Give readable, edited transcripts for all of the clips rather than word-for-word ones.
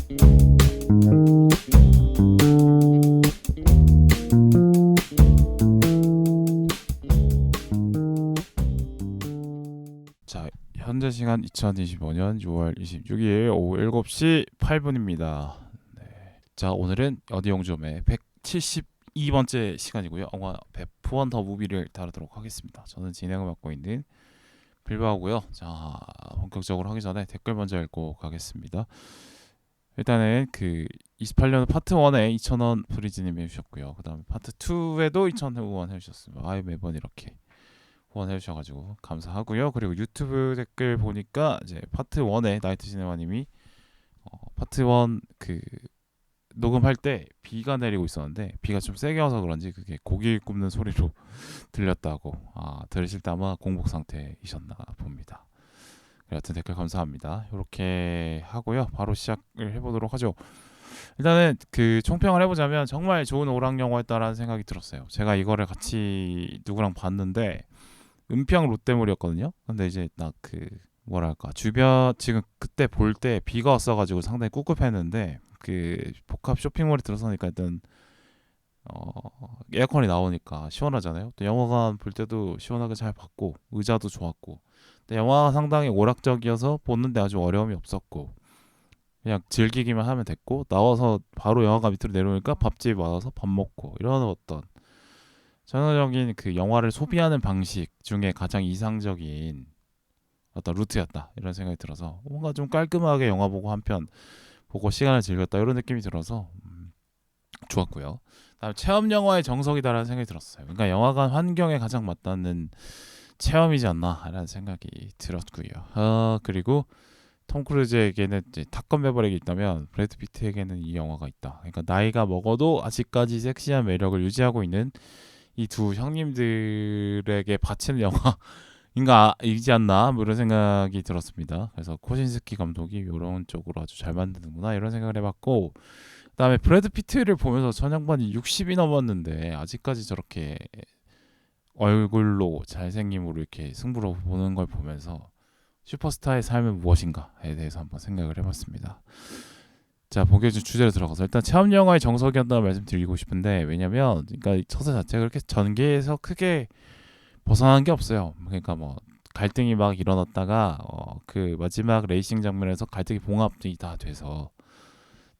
자, 현재 시간 2025년 6월 26일 오후 7시 8분입니다. 네. 자, 오늘은 어디용점의 172번째 시간이고요. 영화 베프 더 무비를 다루도록 하겠습니다. 저는 진행을 맡고 있는 빌바오고요. 자, 본격적으로 하기 전에 댓글 먼저 읽고 가겠습니다. 일단은 그 28년 파트 1에 2,000원 프리즈님 해주셨고요. 그 다음에 파트 2에도 2,000원 해주셨습니다. 아예 매번 이렇게 후원해 주셔가지고 감사하고요. 그리고 유튜브 댓글 보니까 이제 파트 1에 나이트 시네마님이 파트 1 그 녹음할 때 비가 내리고 있었는데 비가 좀 세게 와서 그런지 그게 고기 굽는 소리로 들렸다고 들으실 때 아마 공복 상태이셨나 봅니다. 여하튼 댓글 감사합니다. 이렇게 하고요. 바로 시작을 해보도록 하죠. 일단은 그 총평을 해보자면 정말 좋은 오락 영화였다라는 생각이 들었어요. 제가 이거를 같이 누구랑 봤는데 은평 롯데몰이었거든요. 근데 이제 나 그 뭐랄까 주변 지금 그때 볼 때 비가 왔어가지고 상당히 꿉꿉했는데 그 복합 쇼핑몰에 들어서니까 일단 에어컨이 나오니까 시원하잖아요. 또 영화관 볼 때도 시원하게 잘 봤고 의자도 좋았고 근데 영화가 상당히 오락적이어서 보는데 아주 어려움이 없었고 그냥 즐기기만 하면 됐고 나와서 바로 영화관 밑으로 내려오니까 밥집 와서 밥 먹고 이런 어떤 전형적인 그 영화를 소비하는 방식 중에 가장 이상적인 어떤 루트였다 이런 생각이 들어서 뭔가 좀 깔끔하게 영화 보고 한 편 보고 시간을 즐겼다 이런 느낌이 들어서 좋았고요. 다음 체험 영화의 정석이다라는 생각이 들었어요. 그러니까 영화관 환경에 가장 맞닿는 체험이지 않나라는 생각이 들었고요. 그리고 톰 크루즈에게는 이제 탑건 매버릭이 있다면 브래드 피트에게는 이 영화가 있다. 그러니까 나이가 먹어도 아직까지 섹시한 매력을 유지하고 있는 이 두 형님들에게 바치는 영화인가 이지 않나 뭐 이런 생각이 들었습니다. 그래서 코신스키 감독이 이런 쪽으로 아주 잘 만드는구나 이런 생각을 해봤고 그다음에 브래드 피트를 보면서 전양반이 60이 넘었는데 아직까지 저렇게 얼굴로 잘생김으로 이렇게 승부를 보는 걸 보면서 슈퍼스타의 삶은 무엇인가에 대해서 한번 생각을 해봤습니다. 자, 본격적인 주제로 들어가서 일단 체험 영화의 정석이었다고 말씀드리고 싶은데 왜냐면 그러니까 서사 자체가 그렇게 전개에서 크게 벗어난 게 없어요. 그러니까 뭐 갈등이 막 일어났다가 그 마지막 레이싱 장면에서 갈등이 봉합이 다 돼서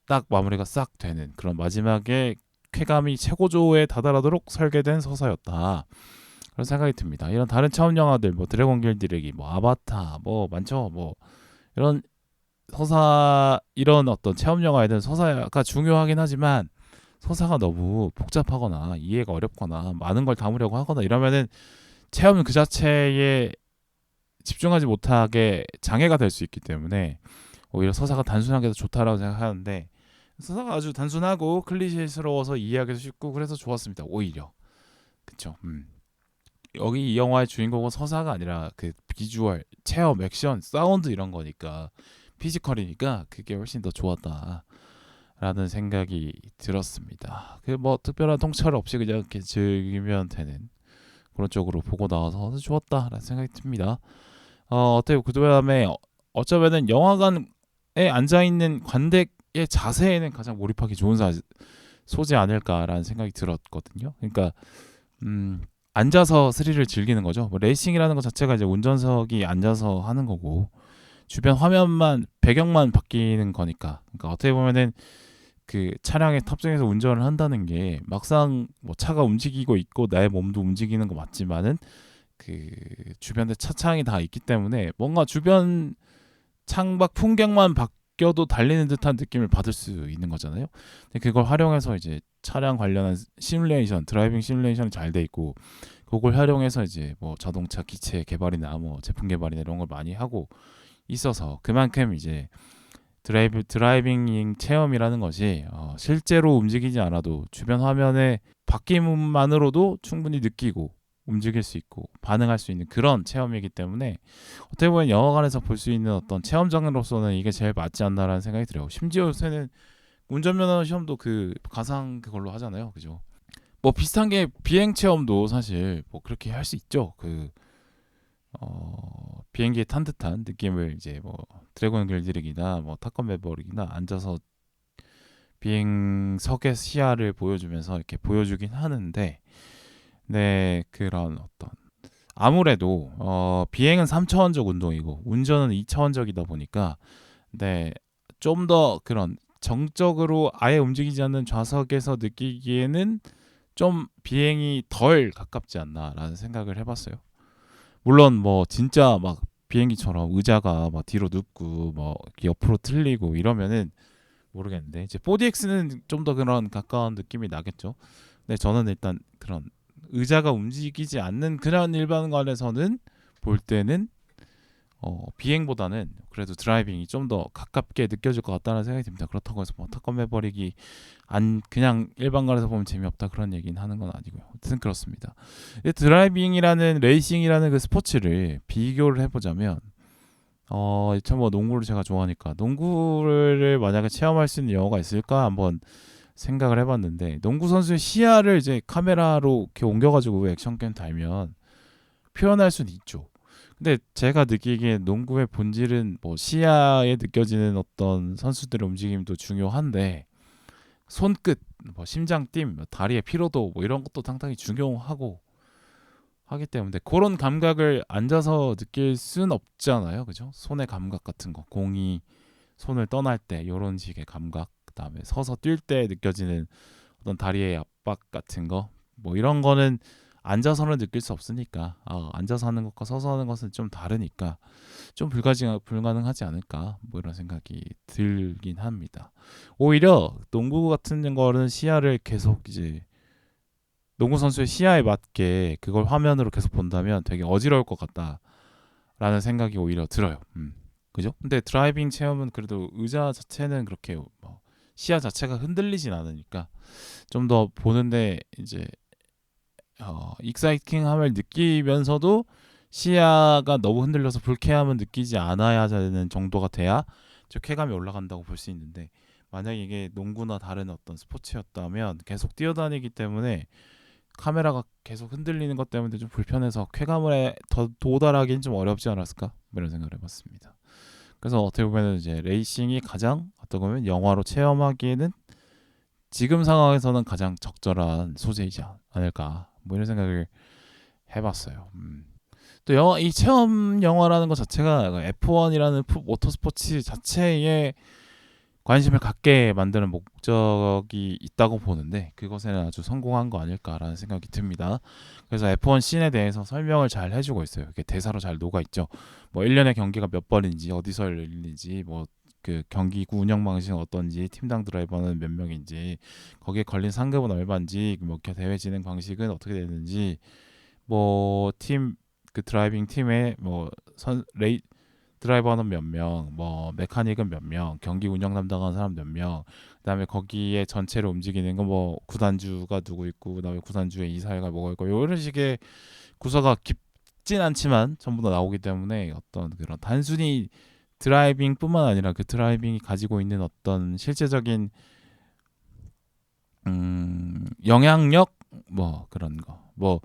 딱 마무리가 싹 되는 그런 마지막에 쾌감이 최고조에 다다르도록 설계된 서사였다. 그런 생각이 듭니다. 이런 다른 체험 영화들 뭐 드래곤 길들이기 뭐 아바타 뭐 많죠. 뭐 이런 서사 이런 어떤 체험 영화에 대한 서사가 중요하긴 하지만 서사가 너무 복잡하거나 이해가 어렵거나 많은 걸 담으려고 하거나 이러면은 체험 그 자체에 집중하지 못하게 장애가 될 수 있기 때문에 오히려 서사가 단순한 게 더 좋다라고 생각하는데 서사가 아주 단순하고 클리셰스러워서 이해하기도 쉽고 그래서 좋았습니다. 오히려 그쵸. 여기 이 영화의 주인공은 서사가 아니라 그 비주얼, 체험, 액션, 사운드 이런 거니까 피지컬이니까 그게 훨씬 더 좋았다라는 생각이 들었습니다. 그 뭐 특별한 통찰 없이 그냥 이렇게 즐기면 되는 그런 쪽으로 보고 나와서 좋았다라는 생각이 듭니다. 어떻게 그 다음에 어쩌면은 영화관에 앉아 있는 관객의 자세에는 가장 몰입하기 좋은 소재 아닐까라는 생각이 들었거든요. 그러니까 앉아서 스릴을 즐기는 거죠. 뭐 레이싱이라는 것 자체가 이제 운전석이 앉아서 하는 거고 주변 화면만 배경만 바뀌는 거니까. 그러니까 어떻게 보면은 그 차량에 탑승해서 운전을 한다는 게 막상 뭐 차가 움직이고 있고 나의 몸도 움직이는 거 맞지만은 그 주변에 차창이 다 있기 때문에 뭔가 주변 창밖 풍경만 바뀌어도 달리는 듯한 느낌을 받을 수 있는 거잖아요. 근데 그걸 활용해서 이제 차량 관련한 시뮬레이션, 드라이빙 시뮬레이션이 잘 돼 있고 그걸 활용해서 이제 뭐 자동차 기체 개발이나 뭐 제품 개발이나 이런 걸 많이 하고 있어서 그만큼 이제 드라이빙 체험이라는 것이 실제로 움직이지 않아도 주변 화면의 바뀜만으로도 충분히 느끼고 움직일 수 있고 반응할 수 있는 그런 체험이기 때문에 어떻게 보면 영화관에서 볼 수 있는 어떤 체험 장르로서는 이게 제일 맞지 않나라는 생각이 들어요. 심지어 요새는 운전면허 시험도 그 가상 그걸로 하잖아요, 그죠? 뭐 비슷한 게 비행 체험도 사실 뭐 그렇게 할 수 있죠. 그 비행기에 탄 듯한 느낌을 이제 뭐 드래곤 길들이기나 뭐 탑건 매버릭이나 앉아서 비행석의 시야를 보여주면서 이렇게 보여주긴 하는데, 네, 그런 어떤 아무래도 비행은 3차원적 운동이고 운전은 2차원적이다 보니까, 네, 좀 더 그런 정적으로 아예 움직이지 않는 좌석에서 느끼기에는 좀 비행이 덜 가깝지 않나라는 생각을 해봤어요. 물론 뭐 진짜 막 비행기처럼 의자가 막 뒤로 눕고 뭐 옆으로 틀리고 이러면은 모르겠는데, 이제 4DX는 좀 더 그런 가까운 느낌이 나겠죠. 근데 저는 일단 그런 의자가 움직이지 않는 그런 일반관에서는 볼 때는 비행보다는 그래도 드라이빙이 좀 더 가깝게 느껴질 것 같다는 생각이 듭니다. 그렇다고 해서 뭐 탑건 매버릭이 안 그냥 일반관에서 보면 재미없다 그런 얘기는 하는 건 아니고요. 어쨌든 그렇습니다. 드라이빙이라는 레이싱이라는 그 스포츠를 비교를 해보자면, 참 뭐 농구를 제가 좋아하니까 농구를 만약에 체험할 수 있는 영화가 있을까 한번 생각을 해봤는데, 농구 선수의 시야를 이제 카메라로 이렇게 옮겨가지고 액션캠 달면 표현할 수는 있죠. 근데 제가 느끼기에 농구의 본질은 뭐 시야에 느껴지는 어떤 선수들의 움직임도 중요한데, 손끝, 뭐 심장 뛴, 뭐 다리의 피로도 뭐 이런 것도 상당히 중요하고 하기 때문에 그런 감각을 앉아서 느낄 순 없잖아요, 그죠? 손의 감각 같은 거, 공이 손을 떠날 때 이런 식의 감각, 그다음에 서서 뛸 때 느껴지는 어떤 다리의 압박 같은 거, 뭐 이런 거는 앉아서는 느낄 수 없으니까, 앉아서 하는 것과 서서 하는 것은 좀 다르니까 좀 불가능하지 않을까, 뭐 이런 생각이 들긴 합니다. 오히려 농구 같은 거는 시야를 계속 이제 농구 선수의 시야에 맞게 그걸 화면으로 계속 본다면 되게 어지러울 것 같다라는 생각이 오히려 들어요. 그죠? 근데 드라이빙 체험은 그래도 의자 자체는 그렇게 뭐 시야 자체가 흔들리진 않으니까 좀 더 보는데 이제 익사이팅함을 느끼면서도 시야가 너무 흔들려서 불쾌함은 느끼지 않아야 되는 정도가 돼야 저 쾌감이 올라간다고 볼 수 있는데, 만약에 이게 농구나 다른 어떤 스포츠였다면 계속 뛰어다니기 때문에 카메라가 계속 흔들리는 것 때문에 좀 불편해서 쾌감에 더 도달하기는 좀 어렵지 않았을까, 이런 생각을 해봤습니다. 그래서 어떻게 보면 이제 레이싱이 가장 어떻게 보면 영화로 체험하기에는 지금 상황에서는 가장 적절한 소재이지 않을까, 뭐 이런 생각을 해봤어요. 또 이 체험 영화라는 것 자체가 F1이라는 모터스포츠 자체에 관심을 갖게 만드는 목적이 있다고 보는데, 그것에는 아주 성공한 거 아닐까라는 생각이 듭니다. 그래서 F1 씬에 대해서 설명을 잘 해주고 있어요. 이게 대사로 잘 녹아있죠. 뭐 1년에 경기가 몇 번인지, 어디서 열리는지, 뭐 그 경기구 운영 방식은 어떤지, 팀당 드라이버는 몇 명인지, 거기에 걸린 상금은 얼마인지, 뭐 대회 진행 방식은 어떻게 되는지, 뭐 팀 그 드라이빙 팀의 뭐 드라이버는 몇 명, 뭐 메카닉은 몇 명, 경기 운영 담당하는 사람 몇 명, 그다음에 거기에 전체를 움직이는 거 뭐 구단주가 누구 있고, 그다음에 구단주의 이사회가 뭐가 있고, 이런 식의 구조가 깊진 않지만 전부 다 나오기 때문에 어떤 그런 단순히 드라이빙뿐만 아니라 그 드라이빙이 가지고 있는 어떤 실제적인 영향력, 뭐 그런 거, 뭐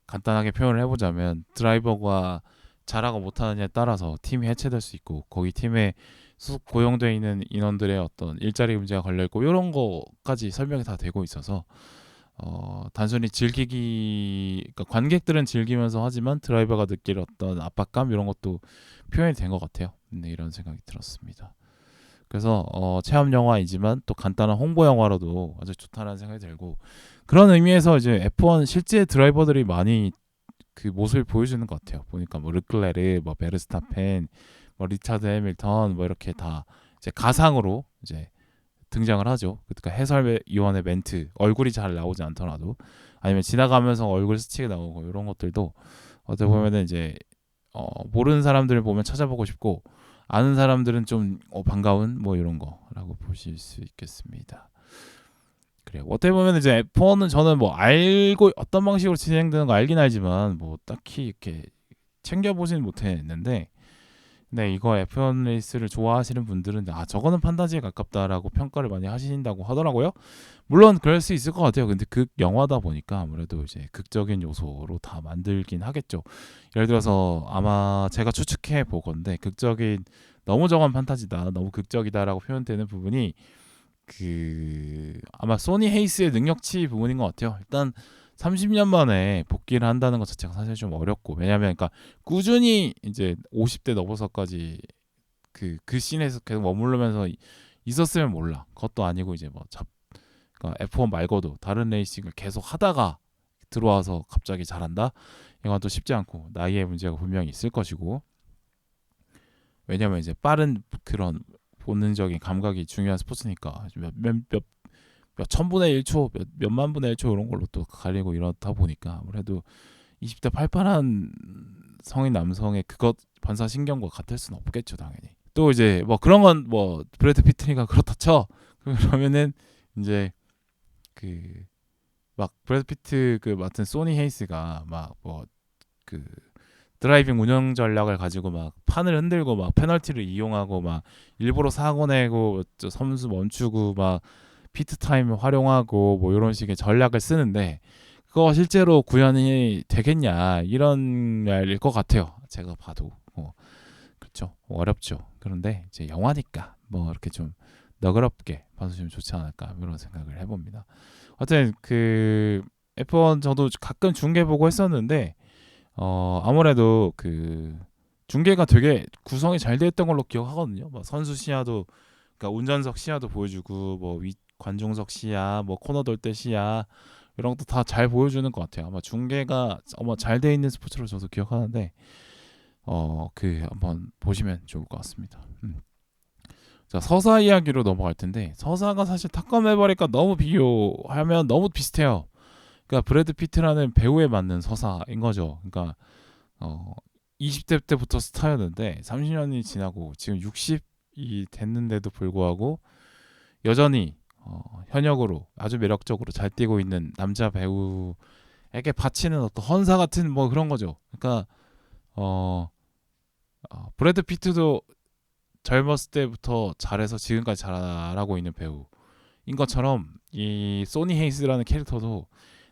간단하게 표현을 해보자면 드라이버가 잘하고 못하느냐에 따라서 팀이 해체될 수 있고, 거기 팀에 소속 고용되어 있는 인원들의 어떤 일자리 문제가 걸려 있고, 이런 거까지 설명이 다 되고 있어서 단순히 그러니까 관객들은 즐기면서 하지만 드라이버가 느낄 어떤 압박감 이런 것도 표현이 된 것 같아요. 네, 이런 생각이 들었습니다. 그래서 체험 영화이지만 또 간단한 홍보 영화로도 아주 좋다는 생각이 들고, 그런 의미에서 이제 F1 실제 드라이버들이 많이 그 모습을 보여주는 것 같아요. 보니까 뭐 르클레르, 뭐 베르스타펜, 뭐 리차드 해밀턴, 뭐 이렇게 다 이제 가상으로 이제 등장을 하죠. 그러니까 해설위원의 멘트, 얼굴이 잘 나오지 않더라도, 아니면 지나가면서 얼굴 스치게 나오고, 이런 것들도 어떻게 보면은 이제 모르는 사람들을 보면 찾아보고 싶고, 아는 사람들은 좀 반가운 뭐 이런 거라고 보실 수 있겠습니다. 그래요. 어떻게 보면 이제 F1은 저는 뭐 알고 어떤 방식으로 진행되는 거 알긴 알지만 뭐 딱히 이렇게 챙겨보지는 못했는데, 네, 이거 F1 레이스를 좋아하시는 분들은 저거는 판타지에 가깝다라고 평가를 많이 하신다고 하더라고요. 물론 그럴 수 있을 것 같아요. 근데 극 영화다 보니까 아무래도 이제 극적인 요소로 다 만들긴 하겠죠. 예를 들어서 아마 제가 추측해 보건데, 극적인 너무 저건 판타지다, 너무 극적이다라고 표현되는 부분이 그 아마 소니 헤이스의 능력치 부분인 것 같아요. 일단 30년 만에 복귀를 한다는 것 자체가 사실 좀 어렵고, 왜냐하면 그러니까 꾸준히 이제 50대 넘어서까지 그 씬에서 계속 머무르면서 있었으면 몰라. 그것도 아니고 이제 그러니까 F1 말고도 다른 레이싱을 계속 하다가 들어와서 갑자기 잘한다. 이건 또 쉽지 않고 나이의 문제가 분명히 있을 것이고, 왜냐면 이제 빠른 그런 본능적인 감각이 중요한 스포츠니까 몇 천분의 1초, 몇만 분의 1초 이런 걸로 또 가리고 이렇다 보니까 아무래도 20대 팔팔한 성인 남성의 그것 반사신경과 같을 수는 없겠죠, 당연히. 또 이제 뭐 그런 건 뭐 브래드 피트니까 그렇다 쳐. 그러면은 이제 그 막 브래드 피트 그 맡은 소니 헤이스가 막 뭐 그 드라이빙 운영 전략을 가지고 막 판을 흔들고 막 페널티를 이용하고 막 일부러 사고 내고 선수 멈추고 막 피트 타임 활용하고 뭐 이런 식의 전략을 쓰는데, 그거 실제로 구현이 되겠냐 이런 말일 것 같아요. 제가 봐도 그렇죠. 어렵죠. 그런데 이제 영화니까 뭐 이렇게 좀 너그럽게 봐주시면 좋지 않을까 이런 생각을 해봅니다. 하여튼 그 F1 저도 가끔 중계 보고 했었는데 아무래도 그 중계가 되게 구성이 잘 되었던 걸로 기억하거든요. 뭐 선수 시야도, 그러니까 운전석 시야도 보여주고 뭐 관중석 시야, 뭐 코너 돌 때 시야 이런 것도 다 잘 보여주는 것 같아요. 아마 중계가 아마 잘 돼 있는 스포츠로 저도 기억하는데 그 한번 보시면 좋을 것 같습니다. 자, 서사 이야기로 넘어갈 텐데, 서사가 사실 탑건 매버릭과 너무 비교하면 너무 비슷해요. 그러니까 브래드 피트라는 배우에 맞는 서사인 거죠. 그러니까 20대 때부터 스타였는데 30년이 지나고 지금 60이 됐는데도 불구하고 여전히 현역으로 아주 매력적으로 잘 뛰고 있는 남자 배우에게 바치는 어떤 헌사 같은 뭐 그런 거죠. 그러니까 브래드 피트도 젊었을 때부터 잘해서 지금까지 잘하고 있는 배우인 것처럼, 이 소니 헤이스라는 캐릭터도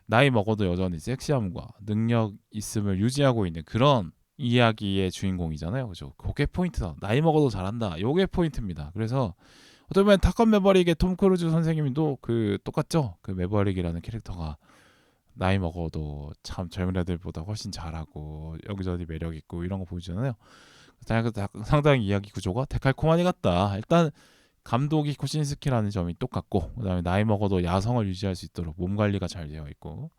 나이 먹어도 여전히 섹시함과 능력 있음을 유지하고 있는 그런 이야기의 주인공이잖아요. 그죠? 그게 포인트다. 나이 먹어도 잘한다. 요게 포인트입니다. 그래서 어떻게 보면 탑건 매버릭의 톰 크루즈 선생님도 그 똑같죠. 그 매버릭이라는 캐릭터가 나이 먹어도 참 젊은 애들보다 훨씬 잘하고 여기저기 매력 있고 이런 거 보여주잖아요. 상당히 이야기 구조가 데칼코마니 같다. 일단 감독이 코신스키라는 점이 똑같고, 그다음에 나이 먹어도 야성을 유지할 수 있도록 몸 관리가 잘 되어 있고,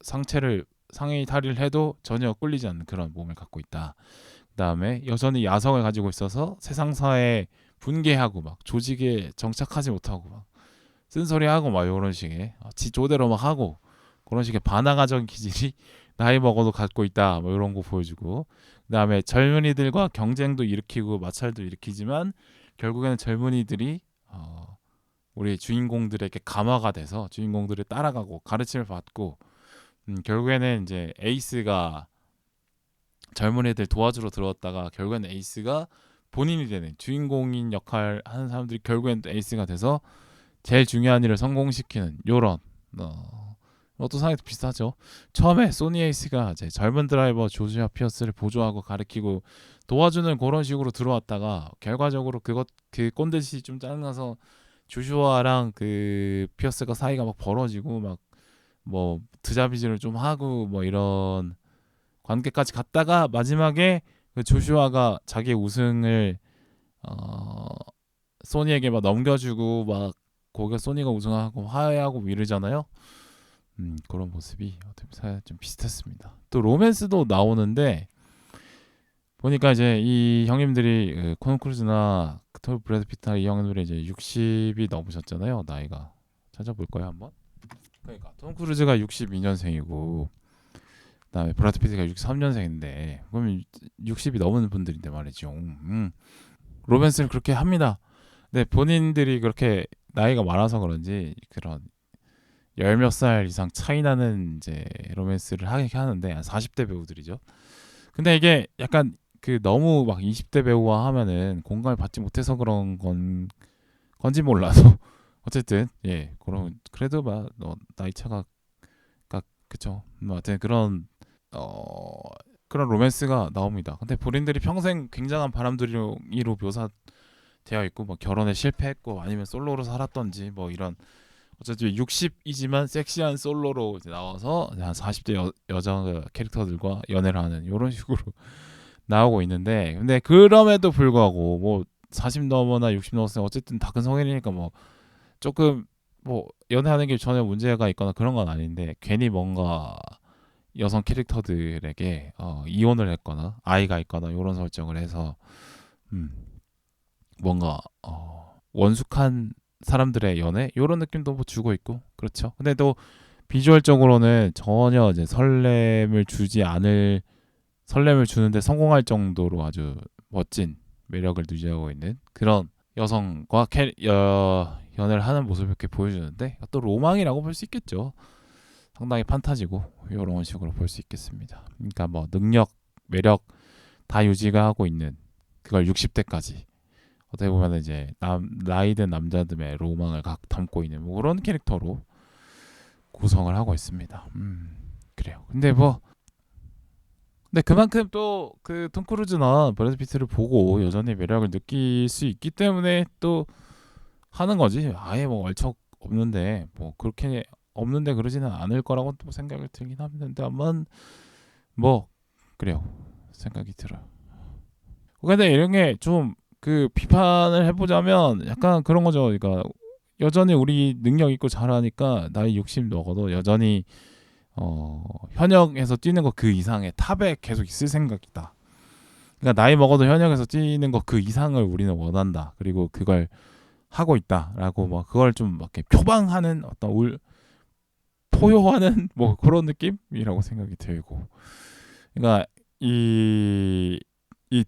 상체를 상의 탈의를 해도 전혀 꿀리지 않는 그런 몸을 갖고 있다. 그다음에 여전히 야성을 가지고 있어서 세상사에 분개하고 막 조직에 정착하지 못하고 막 쓴소리하고 막 이런 식의 지 조대로 막 하고 그런 식의 반항아적인 기질이 나이 먹어도 갖고 있다. 뭐 이런 거 보여주고, 그다음에 젊은이들과 경쟁도 일으키고 마찰도 일으키지만 결국에는 젊은이들이 우리 주인공들에게 감화가 돼서 주인공들을 따라가고 가르침을 받고, 결국에는 이제 에이스가 젊은이들 도와주러 들어왔다가 결국에는 에이스가 본인이 되는 주인공인 역할 하는 사람들이 결국에는 에이스가 돼서 제일 중요한 일을 성공시키는 요런 어떤 상황도 비슷하죠. 처음에 소니 에이스가 이제 젊은 드라이버 조슈아 피어스를 보조하고 가르치고 도와주는 그런 식으로 들어왔다가 결과적으로 그 꼰대시 좀 짜증나서 조슈아랑 그 피어스가 사이가 막 벌어지고 막 뭐 드자비질을 좀 하고 뭐 이런 관계까지 갔다가 마지막에 그 조슈아가 자기 우승을 소니에게 막 넘겨주고 막 거기가 소니가 우승하고 화해하고 이러잖아요. 그런 모습이 어떻게 좀 비슷했습니다. 또 로맨스도 나오는데 보니까 이제 이 형님들이 톰 크루즈나 톰 브래드 피트나 이 형님들이 이제 60이 넘으셨잖아요. 나이가 찾아볼까요 한번? 그러니까 톰 크루즈가 62년생이고 그다음에 브래드 피트가 63년생인데 그러면 60이 넘은 분들인데 말이죠. 로맨스를 그렇게 합니다. 근데 본인들이 그렇게 나이가 많아서 그런지 그런 열 몇 살 이상 차이 나는 이제 로맨스를 하긴 하는데, 한 40대 배우들이죠. 근데 이게 약간 그 너무 막 20대 배우와 하면은 공감을 받지 못해서 그런 건지 몰라도 어쨌든 그런 그래도 막 나이 차가 그쵸. 하여튼 그런 로맨스가 나옵니다. 근데 본인들이 평생 굉장한 바람둥이로 되어 있고 뭐 결혼에 실패했고 아니면 솔로로 살았던지 뭐 이런 어쨌든 60이지만 섹시한 솔로로 이제 나와서 한 40대 여자 캐릭터들과 연애를 하는 이런 식으로 나오고 있는데 근데 그럼에도 불구하고 뭐 40 넘어나 60 넘었으면 어쨌든 다 큰 성인이니까 뭐 조금 뭐 연애하는 게 전혀 문제가 있거나 그런 건 아닌데 괜히 뭔가 여성 캐릭터들에게 이혼을 했거나 아이가 있거나 이런 설정을 해서 음, 뭔가 원숙한 사람들의 연애 이런 느낌도 뭐 주고 있고 그렇죠. 근데 또 비주얼적으로는 전혀 이제 설렘을 주는데 성공할 정도로 아주 멋진 매력을 유지하고 있는 그런 여성과 연애를 하는 모습을 이렇게 보여주는데 또 로망이라고 볼 수 있겠죠. 상당히 판타지고 이런 식으로 볼 수 있겠습니다. 그러니까 뭐 능력, 매력 다 유지가 하고 있는 그걸 60대까지 어떻게 보면 이제 나이든 남자들의 로망을 각 담고 있는 뭐 그런 캐릭터로 구성을 하고 있습니다. 그래요. 근데 그만큼 또 그 톰 크루즈나 브래드 피트를 보고 여전히 매력을 느낄 수 있기 때문에 또 하는 거지. 아예 뭐 얼척 없는데 뭐 그렇게 없는데 그러지는 않을 거라고 또 생각을 들긴 하는데 아마 뭐 그래요. 생각이 들어요. 근데 이런 게 좀 그 비판을 해보자면 약간 그런 거죠. 그러니까 여전히 우리 능력 있고 잘하니까 나이 60 먹어도 여전히 현역에서 뛰는 거 그 이상의 탑에 계속 있을 생각이다. 그러니까 나이 먹어도 현역에서 뛰는 거 그 이상을 우리는 원한다. 그리고 그걸 하고 있다라고 뭐 그걸 좀 막 이렇게 표방하는 어떤 포효하는 뭐 그런 느낌이라고 생각이 들고. 그러니까 이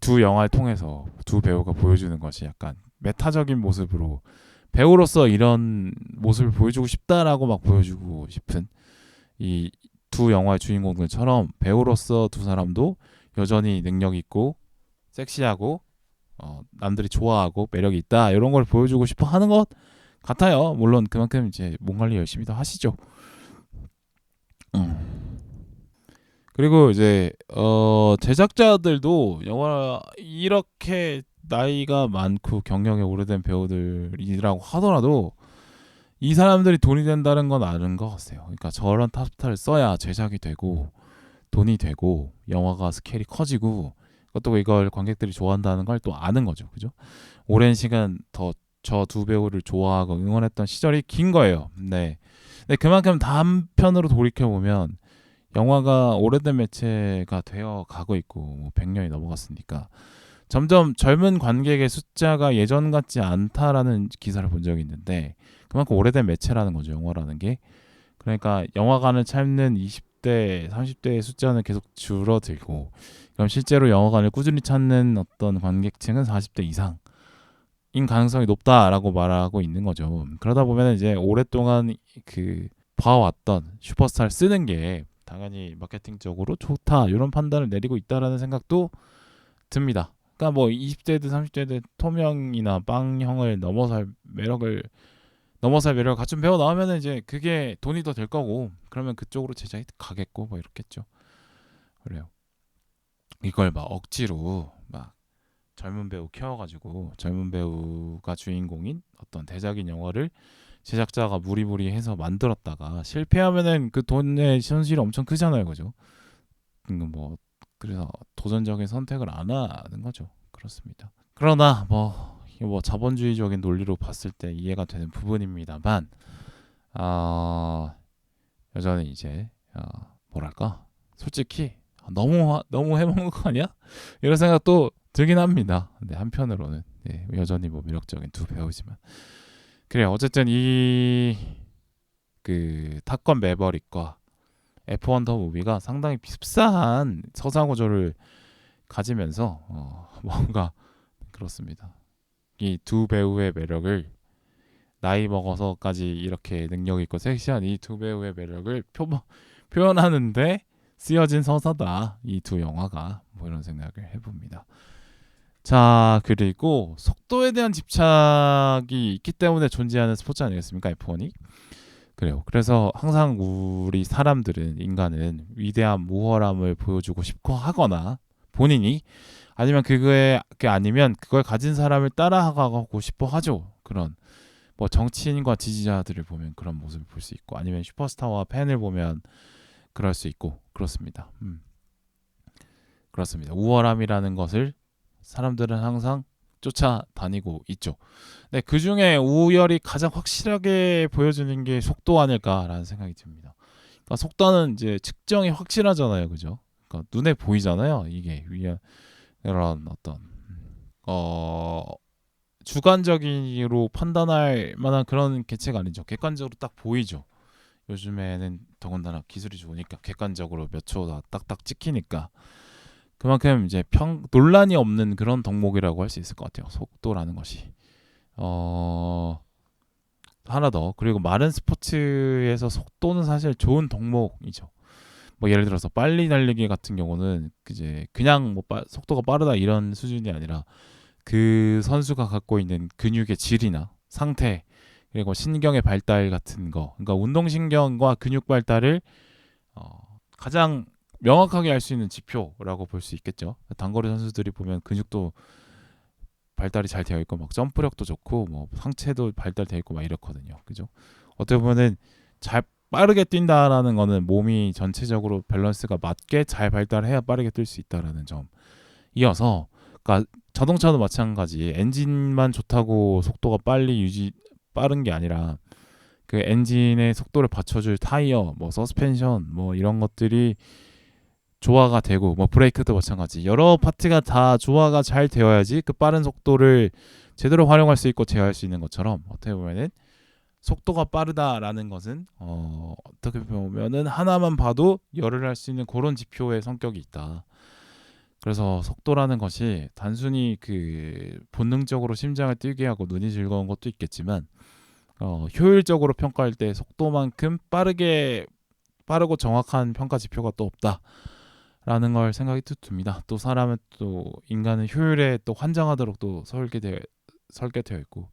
두 영화를 통해서 두 배우가 보여주는 것이 약간 메타적인 모습으로 배우로서 이런 모습을 보여주고 싶다라고 막 보여주고 싶은 이 두 영화의 주인공들처럼 배우로서 두 사람도 여전히 능력 있고 섹시하고 남들이 좋아하고 매력이 있다 이런 걸 보여주고 싶어 하는 것 같아요. 물론 그만큼 이제 몸 관리 열심히도 하시죠. 그리고 이제 제작자들도 영화 이렇게 나이가 많고 경력이 오래된 배우들이라고 하더라도 이 사람들이 돈이 된다는 건 아는 것 같아요. 그러니까 저런 탑스타를 써야 제작이 되고 돈이 되고 영화가 스케일이 커지고 또 이걸 관객들이 좋아한다는 걸 또 아는 거죠. 그죠? 오랜 시간 더 저 두 배우를 좋아하고 응원했던 시절이 긴 거예요. 네. 근데 그만큼 단편으로 돌이켜 보면 영화가 오래된 매체가 되어 가고 있고 뭐 100년이 넘어갔으니까 점점 젊은 관객의 숫자가 예전 같지 않다라는 기사를 본 적이 있는데 그만큼 오래된 매체라는 거죠. 영화라는 게. 그러니까 영화관을 찾는 20대, 30대의 숫자는 계속 줄어들고 그럼 실제로 영화관을 꾸준히 찾는 어떤 관객층은 40대 이상인 가능성이 높다라고 말하고 있는 거죠. 그러다 보면 이제 오랫동안 그 봐왔던 슈퍼스타를 쓰는 게 당연히 마케팅적으로 좋다 이런 판단을 내리고 있다라는 생각도 듭니다. 그러니까 뭐 20대든 30대든 톰형이나 빵형을 넘어설 매력을 갖춘 배우 나오면 이제 그게 돈이 더 될 거고 그러면 그쪽으로 제작이 가겠고 뭐 이렇겠죠. 그래요. 이걸 막 억지로 막 젊은 배우 키워가지고 젊은 배우가 주인공인 어떤 대작인 영화를 제작자가 무리무리해서 만들었다가 실패하면은 그 돈의 손실이 엄청 크잖아요, 그죠? 뭐 그래서 도전적인 선택을 안 하는 거죠. 그렇습니다. 그러나 뭐 자본주의적인 논리로 봤을 때 이해가 되는 부분입니다만 여전히 이제 뭐랄까 솔직히 너무 해먹는 거 아니야? 이런 생각도 들긴 합니다. 네, 한편으로는 네, 여전히 뭐 매력적인 두 배우지만 그래요. 어쨌든 이 그 탑건 매버릭과 F1 더 무비가 상당히 흡사한 서사 구조를 가지면서 뭔가 그렇습니다. 이 두 배우의 매력을 나이 먹어서까지 이렇게 능력 있고 섹시한 이 두 배우의 매력을 표현하는데 쓰여진 서사다. 이 두 영화가 뭐 이런 생각을 해봅니다. 자 그리고 속도에 대한 집착이 있기 때문에 존재하는 스포츠 아니겠습니까 F1이? 그래요. 그래서 항상 우리 사람들은 인간은 위대한 우월함을 보여주고 싶어 하거나 본인이 아니면 그게 아니면 그걸 가진 사람을 따라가고 싶어 하죠. 그런 뭐 정치인과 지지자들을 보면 그런 모습을 볼 수 있고, 아니면 슈퍼스타와 팬을 보면 그럴 수 있고, 그렇습니다. 그렇습니다. 우월함이라는 것을 사람들은 항상 쫓아다니고 있죠. 네, 그 중에 우열이 가장 확실하게 보여주는 게 속도 아닐까라는 생각이 듭니다. 그러니까 속도는 이제 측정이 확실하잖아요, 그죠? 그러니까 눈에 보이잖아요. 이게 위에 이런 어떤 어 주관적으로 판단할 만한 그런 개체가 아니죠. 객관적으로 딱 보이죠. 요즘에는 더군다나 기술이 좋으니까 객관적으로 몇 초 딱딱 찍히니까 그만큼 이제 논란이 없는 그런 덕목이라고 할 수 있을 것 같아요. 속도라는 것이. 하나 더. 그리고 마른 스포츠에서 속도는 사실 좋은 덕목이죠. 뭐 예를 들어서 빨리 달리기 같은 경우는 이제 그냥 뭐 속도가 빠르다 이런 수준이 아니라 그 선수가 갖고 있는 근육의 질이나 상태, 그리고 신경의 발달 같은 거, 그러니까 운동신경과 근육 발달을 가장 명확하게 알 수 있는 지표라고 볼 수 있겠죠. 단거리 선수들이 보면 근육도 발달이 잘 되어 있고 막 점프력도 좋고 뭐 상체도 발달되어 있고 막 이렇거든요. 그죠? 어떻게 보면은 잘 빠르게 뛴다라는 거는 몸이 전체적으로 밸런스가 맞게 잘 발달해야 빠르게 뛸 수 있다라는 점. 이어서 그러니까 자동차도 마찬가지. 엔진만 좋다고 속도가 빠른 게 아니라 그 엔진의 속도를 받쳐줄 타이어, 뭐 서스펜션, 뭐 이런 것들이 조화가 되고, 뭐 브레이크도 마찬가지. 여러 파트가 다 조화가 잘 되어야지 그 빠른 속도를 제대로 활용할 수 있고 제어할 수 있는 것처럼, 어떻게 보면은 속도가 빠르다라는 것은 어떻게 보면은 하나만 봐도 열을 할 수 있는 그런 지표의 성격이 있다. 그래서 속도라는 것이 단순히 그 본능적으로 심장을 뛰게 하고 눈이 즐거운 것도 있겠지만 효율적으로 평가할 때 속도만큼 빠르고 정확한 평가 지표가 또 없다라는 걸 생각이 듭니다. 또 사람은 또 인간은 효율에 또 환장하도록 또 설계되어 있고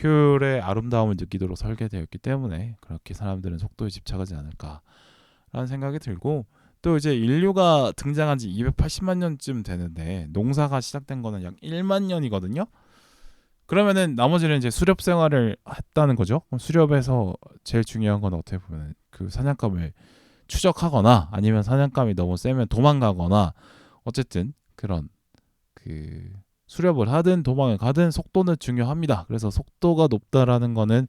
효율의 아름다움을 느끼도록 설계되어 있기 때문에 그렇게 사람들은 속도에 집착하지 않을까라는 생각이 들고, 또 이제 인류가 등장한 지 280만 년쯤 되는데 농사가 시작된 거는 약 1만 년이거든요. 그러면은 나머지는 이제 수렵 생활을 했다는 거죠. 그럼 수렵에서 제일 중요한 건 어떻게 보면 그 사냥감을 추적하거나 아니면 사냥감이 너무 세면 도망가거나, 어쨌든 그런 그 수렵을 하든 도망을 가든 속도는 중요합니다. 그래서 속도가 높다라는 거는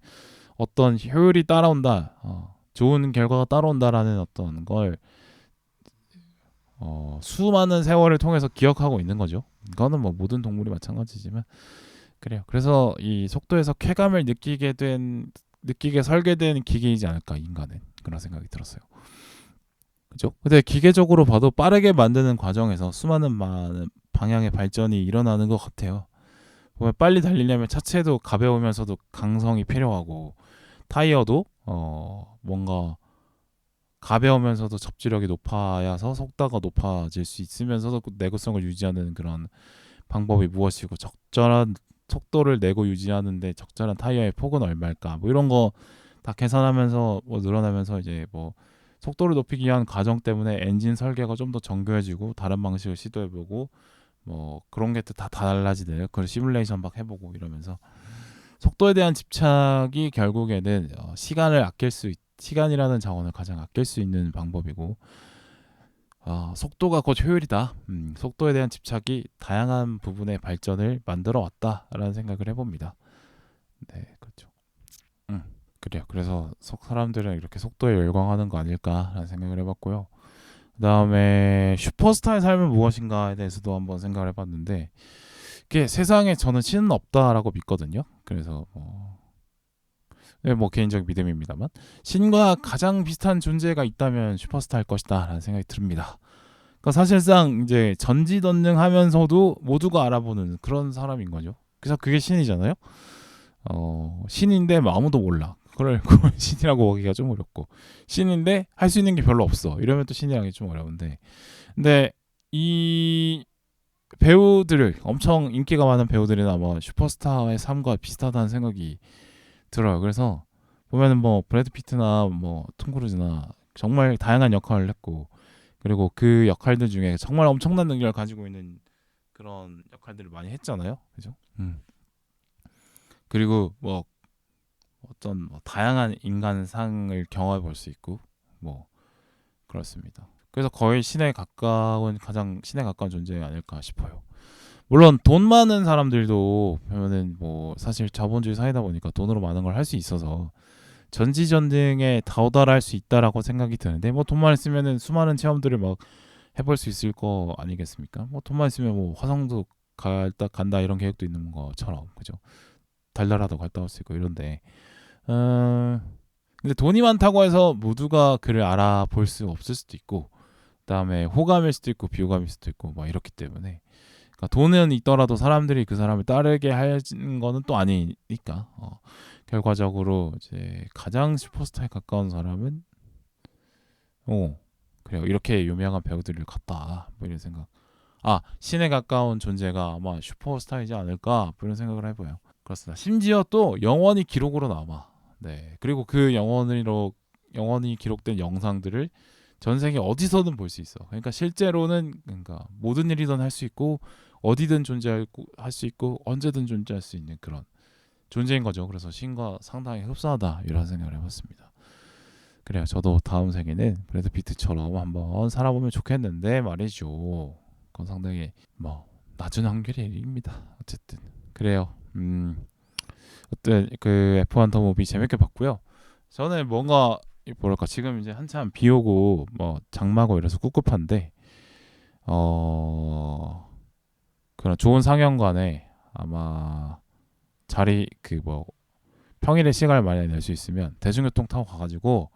어떤 효율이 따라온다, 좋은 결과가 따라온다라는 어떤 걸 수많은 세월을 통해서 기억하고 있는 거죠. 이거는 뭐 모든 동물이 마찬가지지만 그래요. 그래서 이 속도에서 쾌감을 느끼게 설계된 기계이지 않을까, 인간은. 그런 생각이 들었어요. 그죠? 근데 기계적으로 봐도 빠르게 만드는 과정에서 수많은 많은 방향의 발전이 일어나는 것 같아요. 보면 빨리 달리려면 차체도 가벼우면서도 강성이 필요하고, 타이어도 뭔가 가벼우면서도 접지력이 높아야서 속도가 높아질 수 있으면서도 내구성을 유지하는 그런 방법이 무엇이고, 적절한 속도를 내고 유지하는데 적절한 타이어의 폭은 얼마일까, 뭐 이런 거 다 계산하면서 뭐 늘어나면서 이제 뭐 속도를 높이기 위한 과정 때문에 엔진 설계가 좀 더 정교해지고 다른 방식을 시도해보고 뭐 그런 게 다 달라지네요. 그걸 시뮬레이션 막 해보고 이러면서 속도에 대한 집착이 결국에는 시간이라는 자원을 가장 아낄 수 있는 방법이고, 속도가 곧 효율이다. 속도에 대한 집착이 다양한 부분의 발전을 만들어 왔다라는 생각을 해봅니다. 네, 그렇죠. 그래요. 그래서 사람들은 이렇게 속도에 열광하는 거 아닐까라는 생각을 해봤고요. 그 다음에 슈퍼스타의 삶은 무엇인가에 대해서도 한번 생각을 해봤는데, 이게 세상에 저는 신은 없다라고 믿거든요. 그래서 뭐 개인적 믿음입니다만 신과 가장 비슷한 존재가 있다면 슈퍼스타일 것이다라는 생각이 듭니다. 그러니까 사실상 이제 전지전능하면서도 모두가 알아보는 그런 사람인 거죠. 그래서 그게 신이잖아요. 신인데 뭐 아무도 몰라. 그걸 신이라고 하기가 좀 어렵고, 신인데 할 수 있는 게 별로 없어. 이러면 또 신이라기 좀 어려운데, 근데 이 배우들을 엄청 인기가 많은 배우들이나 뭐 슈퍼스타의 삶과 비슷하다는 생각이 들어요. 그래서 보면은 뭐 브래드 피트나 뭐 톰 크루즈나 정말 다양한 역할을 했고, 그리고 그 역할들 중에 정말 엄청난 능력을 가지고 있는 그런 역할들을 많이 했잖아요, 그죠? 그리고 뭐 어떤 뭐 다양한 인간상을 경험해 볼 수 있고 뭐 그렇습니다. 그래서 거의 가장 신에 가까운 존재 아닐까 싶어요. 물론 돈 많은 사람들도 보면은 뭐 사실 자본주의 사회다 보니까 돈으로 많은 걸 할 수 있어서 전지전능에 도달할 수 있다라고 생각이 드는데 뭐 돈만 있으면은 수많은 체험들을 막 해볼 수 있을 거 아니겠습니까? 뭐 돈만 있으면 뭐 화성도 간다 이런 계획도 있는 것처럼 그죠? 달나라도 갔다 올 수 있고 이런데 근데 돈이 많다고 해서 모두가 그를 알아볼 수 없을 수도 있고 그다음에 호감일 수도 있고 비호감일 수도 있고 뭐 이렇기 때문에 그러니까 돈은 있더라도 사람들이 그 사람을 따르게 하는 거는 또 아니니까 결과적으로 이제 가장 슈퍼스타에 가까운 사람은 그래요. 이렇게 유명한 배우들을 갖다 뭐 이런 생각. 신에 가까운 존재가 아마 슈퍼스타이지 않을까 뭐 이런 생각을 해봐요. 그렇습니다. 심지어 또 영원히 기록으로 남아. 네. 그리고 그 영원히 기록된 영상들을 전 세계 어디서든 볼 수 있어. 그러니까 실제로는 그러니까 모든 일이든 할 수 있고 어디든 존재할 수 있고 언제든 존재할 수 있는 그런 존재인 거죠. 그래서 신과 상당히 흡사하다 이런 생각을 해봤습니다. 그래요. 저도 다음 생에는 브래드 피트처럼 한번 살아보면 좋겠는데 말이죠. 그건 상당히 뭐 낮은 확률의 일입니다. 어쨌든 그래요. 어떤 그 F1 더 무비 재밌게 봤고요. 저는 뭔가 뭐랄까 지금 이제 한참 비 오고 뭐 장마고 이래서 꿉꿉한데 그런 좋은 상영관에 아마 자리 그 뭐 평일에 시간을 많이 낼 수 있으면 대중교통 타고 가가지고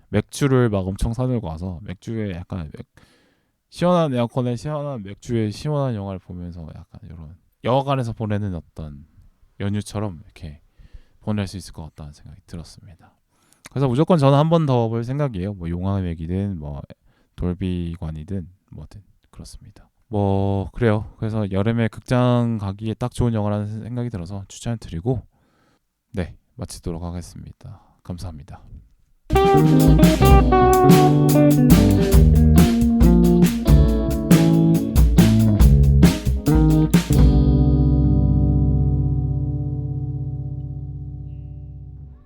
맥주를 막 엄청 사들고 와서 맥주에 약간 시원한 에어컨에 시원한 맥주에 시원한 영화를 보면서 약간 이런 영화관에서 보내는 어떤 연휴처럼 이렇게 보낼 수 있을 것 같다는 생각이 들었습니다. 그래서 무조건 저는 한 번 더 볼 생각이에요. 뭐 용화맥이든 뭐 돌비관이든 뭐든 그렇습니다. 뭐 그래요. 그래서 여름에 극장 가기에 딱 좋은 영화라는 생각이 들어서 추천드리고 네 마치도록 하겠습니다. 감사합니다.